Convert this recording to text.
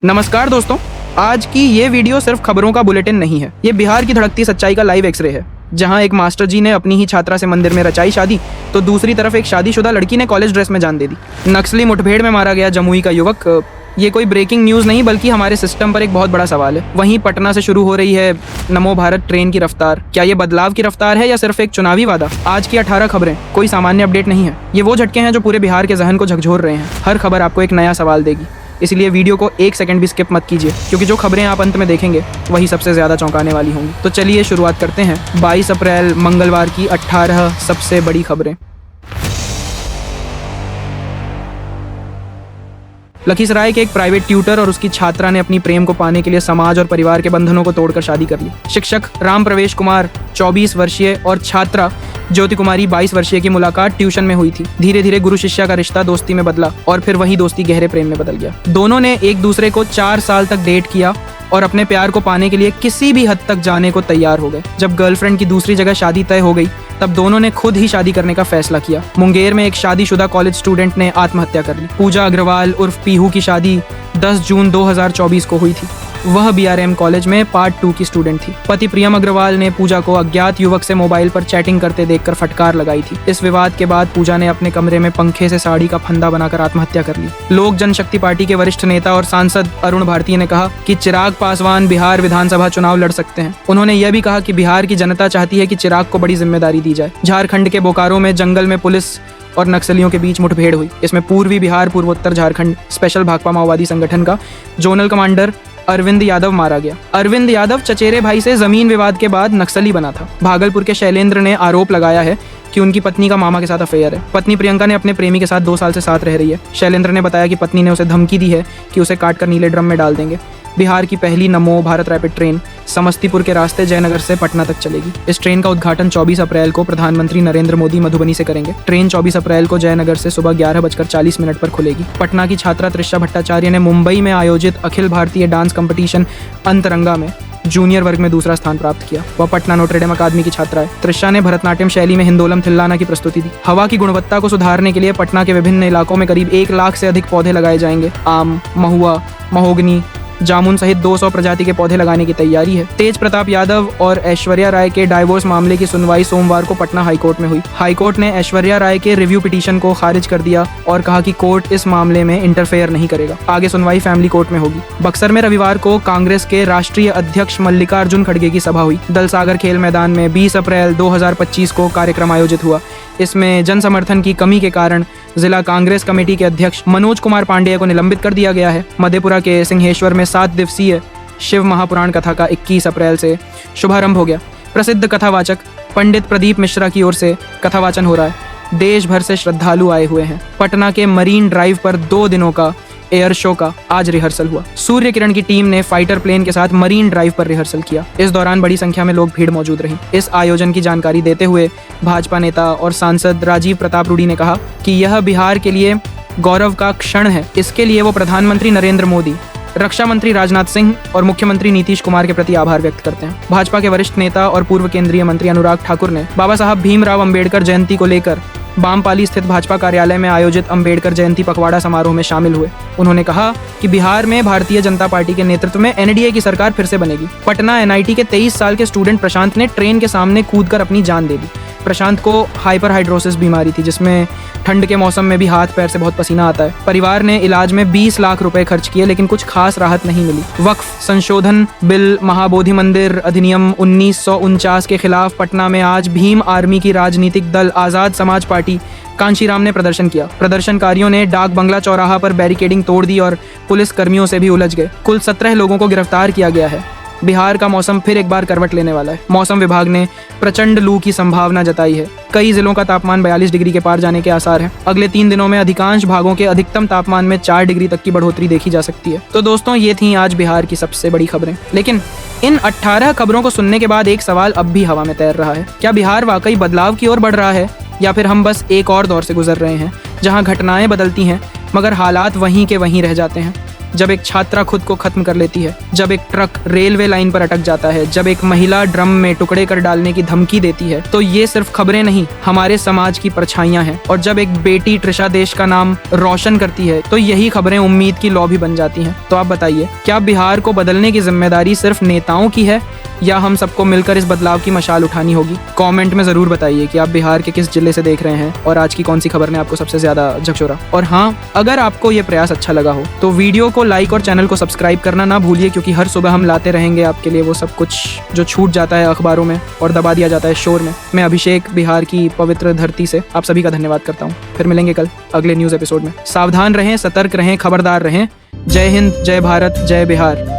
नमस्कार दोस्तों, आज की ये वीडियो सिर्फ खबरों का बुलेटिन नहीं है। ये बिहार की धड़कती सच्चाई का लाइव एक्सरे है, जहां एक मास्टर जी ने अपनी ही छात्रा से मंदिर में रचाई शादी, तो दूसरी तरफ एक शादीशुदा लड़की ने कॉलेज ड्रेस में जान दे दी। नक्सली मुठभेड़ में मारा गया जमुई का युवक। ये कोई ब्रेकिंग न्यूज़ नहीं, बल्कि हमारे सिस्टम पर एक बहुत बड़ा सवाल है। वहीं पटना से शुरू हो रही है नमो भारत ट्रेन की रफ्तार। क्या ये बदलाव की रफ्तार है या सिर्फ एक चुनावी वादा? आज की 18 खबरें कोई सामान्य अपडेट नहीं है। ये वो झटके हैं जो पूरे बिहार के जहन को झकझोर रहे हैं। हर खबर आपको एक नया सवाल देगी, इसलिए वीडियो को एक सेकंड भी स्किप मत कीजिए, क्योंकि जो खबरें आप अंत में देखेंगे वही सबसे ज़्यादा चौंकाने वाली होंगी। तो चलिए शुरुआत करते हैं 22 अप्रैल मंगलवार की 18 सबसे बड़ी खबरें। लखीसराय के एक प्राइवेट ट्यूटर और उसकी छात्रा ने अपनी प्रेम को पाने के लिए समाज और परिवार के बंधनों को तोड़कर शादी कर ली। शिक्षक राम प्रवेश कुमार 24 वर्षीय और छात्रा ज्योति कुमारी 22 वर्षीय की मुलाकात ट्यूशन में हुई थी। धीरे धीरे गुरु शिष्या का रिश्ता दोस्ती में बदला और फिर वही दोस्ती गहरे प्रेम में बदल गया। दोनों ने एक दूसरे को 4 साल तक डेट किया और अपने प्यार को पाने के लिए किसी भी हद तक जाने को तैयार हो गए। जब गर्लफ्रेंड की दूसरी जगह शादी तय हो गई, तब दोनों ने खुद ही शादी करने का फैसला किया। मुंगेर में एक शादीशुदा कॉलेज स्टूडेंट ने आत्महत्या कर ली। पूजा अग्रवाल उर्फ पीहू की शादी 10 जून 2024 को हुई थी। वह BRM कॉलेज में पार्ट 2 की स्टूडेंट थी। पति प्रियम अग्रवाल ने पूजा को अज्ञात युवक से मोबाइल पर चैटिंग करते देखकर फटकार लगाई थी। इस विवाद के बाद पूजा ने अपने कमरे में पंखे से साड़ी का फंदा बनाकर आत्महत्या कर ली। लोक जनशक्ति पार्टी के वरिष्ठ नेता और सांसद अरुण भारती ने कहा कि चिराग पासवान बिहार विधानसभा चुनाव लड़ सकते हैं। उन्होंने यह भी कहा कि बिहार की जनता चाहती है कि चिराग को बड़ी जिम्मेदारी दी जाए। झारखंड के बोकारो में जंगल में पुलिस और नक्सलियों के बीच मुठभेड़ हुई। इसमें पूर्वी बिहार पूर्वोत्तर झारखंड स्पेशल भाकपा माओवादी संगठन का जोनल कमांडर अरविंद यादव मारा गया। अरविंद यादव चचेरे भाई से जमीन विवाद के बाद नक्सली बना था। भागलपुर के शैलेंद्र ने आरोप लगाया है कि उनकी पत्नी का मामा के साथ अफेयर है। पत्नी प्रियंका ने अपने प्रेमी के साथ 2 साल से साथ रह रही है। शैलेंद्र ने बताया कि पत्नी ने उसे धमकी दी है कि उसे काटकर नीले ड्रम में डाल देंगे। बिहार की पहली नमो भारत रैपिड ट्रेन समस्तीपुर के रास्ते जयनगर से पटना तक चलेगी। इस ट्रेन का उद्घाटन 24 अप्रैल को प्रधानमंत्री नरेंद्र मोदी मधुबनी से करेंगे। ट्रेन 24 अप्रैल को जयनगर से सुबह 11:40 पर खुलेगी। पटना की छात्रा त्रिशा भट्टाचार्य ने मुंबई में आयोजित अखिल भारतीय डांस कंपटीशन अंतरंगा में जूनियर वर्ग में दूसरा स्थान प्राप्त किया। वह पटना नोट्रे डेम अकादमी की छात्रा है। त्रिशा ने भरतनाट्यम शैली में हिंदोलम थिल्लाना की प्रस्तुति दी। हवा की गुणवत्ता को सुधारने के लिए पटना के विभिन्न इलाकों में करीब 1 लाख से अधिक पौधे लगाए जाएंगे। आम, महुआ, महोगनी, जामुन सहित 200 प्रजाति के पौधे लगाने की तैयारी है। तेज प्रताप यादव और ऐश्वर्या राय के डाइवोर्स मामले की सुनवाई सोमवार को पटना हाईकोर्ट में हुई। हाईकोर्ट ने ऐश्वर्या राय के रिव्यू पिटीशन को खारिज कर दिया और कहा कि कोर्ट इस मामले में इंटरफेयर नहीं करेगा। आगे सुनवाई फैमिली कोर्ट में होगी। बक्सर में रविवार को कांग्रेस के राष्ट्रीय अध्यक्ष मल्लिकार्जुन खड़गे की सभा हुई। दलसागर खेल मैदान में 20 अप्रैल 2025 को कार्यक्रम आयोजित हुआ। इसमें जन समर्थन की कमी के कारण जिला कांग्रेस कमेटी के अध्यक्ष मनोज कुमार पांडेय को निलंबित कर दिया गया है। मधेपुरा के सिंहेश्वर में 7 दिवसीय शिव महापुराण कथा का 21 अप्रैल से शुभारंभ हो गया। प्रसिद्ध कथावाचक पंडित प्रदीप मिश्रा की ओर से कथावाचन हो रहा है। देश भर से श्रद्धालु आए हुए हैं। पटना के मरीन ड्राइव पर 2 दिनों का एयर शो का आज रिहर्सल हुआ। सूर्य किरण की टीम ने फाइटर प्लेन के साथ मरीन ड्राइव पर रिहर्सल किया। इस दौरान बड़ी संख्या में लोग भीड़ मौजूद रही। इस आयोजन की जानकारी देते हुए भाजपा नेता और सांसद राजीव प्रताप रूडी ने कहा कि यह बिहार के लिए गौरव का क्षण है। इसके लिए वो प्रधानमंत्री नरेंद्र मोदी, रक्षा मंत्री राजनाथ सिंह और मुख्यमंत्री नीतीश कुमार के प्रति आभार व्यक्त करते हैं। भाजपा के वरिष्ठ नेता और पूर्व केंद्रीय मंत्री अनुराग ठाकुर ने बाबा साहब भीमराव अंबेडकर जयंती को लेकर बामपाली स्थित भाजपा कार्यालय में आयोजित अंबेडकर जयंती पखवाड़ा समारोह में शामिल हुए। उन्होंने कहा कि बिहार में भारतीय जनता पार्टी के नेतृत्व में NDA की सरकार फिर से बनेगी। पटना NIT के 23 साल के स्टूडेंट प्रशांत ने ट्रेन के सामने कूदकर अपनी जान दे दी। प्रशांत को हाइपरहाइड्रोसिस बीमारी थी, जिसमें ठंड के मौसम में भी हाथ पैर से बहुत पसीना आता है। परिवार ने इलाज में 20 लाख रुपए खर्च किए, लेकिन कुछ खास राहत नहीं मिली। वक्फ संशोधन बिल महाबोधि मंदिर अधिनियम 1949 के खिलाफ पटना में आज भीम आर्मी की राजनीतिक दल आजाद समाज पार्टी कांशीराम ने प्रदर्शन किया। प्रदर्शनकारियों ने डाक बंगला चौराहा पर बैरिकेडिंग तोड़ दी और पुलिस कर्मियों से भी उलझ गए। कुल 17 लोगों को गिरफ्तार किया गया है। बिहार का मौसम फिर एक बार करवट लेने वाला है। मौसम विभाग ने प्रचंड लू की संभावना जताई है। कई जिलों का तापमान 42 डिग्री के पार जाने के आसार हैं। अगले 3 दिनों में अधिकांश भागों के अधिकतम तापमान में 4 डिग्री तक की बढ़ोतरी देखी जा सकती है। तो दोस्तों, ये थी आज बिहार की सबसे बड़ी खबरें। लेकिन इन 18 खबरों को सुनने के बाद एक सवाल अब भी हवा में तैर रहा है। क्या बिहार वाकई बदलाव की ओर बढ़ रहा है, या फिर हम बस एक और दौर से गुजर रहे हैं जहां घटनाएं बदलती हैं मगर हालात वहीं के वहीं रह जाते हैं? जब एक छात्रा खुद को खत्म कर लेती है, जब एक ट्रक रेलवे लाइन पर अटक जाता है, जब एक महिला ड्रम में टुकड़े कर डालने की धमकी देती है, तो ये सिर्फ खबरें नहीं, हमारे समाज की परछाइयां हैं। और जब एक बेटी ट्रिशा देश का नाम रोशन करती है, तो यही खबरें उम्मीद की लौ भी बन जाती हैं। तो आप बताइए, क्या बिहार को बदलने की जिम्मेदारी सिर्फ नेताओं की है या हम सबको मिलकर इस बदलाव की मशाल उठानी होगी? कमेंट में जरूर बताइए कि आप बिहार के किस जिले से देख रहे हैं और आज की कौन सी खबर ने आपको सबसे ज्यादा झकझोरा। और हाँ, अगर आपको ये प्रयास अच्छा लगा हो तो वीडियो को लाइक और चैनल को सब्सक्राइब करना ना भूलिए, क्योंकि हर सुबह हम लाते रहेंगे आपके लिए वो सब कुछ जो छूट जाता है अखबारों में और दबा दिया जाता है शोर में। मैं अभिषेक, बिहार की पवित्र धरती से आप सभी का धन्यवाद करता हूँ। फिर मिलेंगे कल अगले न्यूज एपिसोड में। सावधान रहें, सतर्क रहें, खबरदार रहें। जय हिंद, जय भारत, जय बिहार।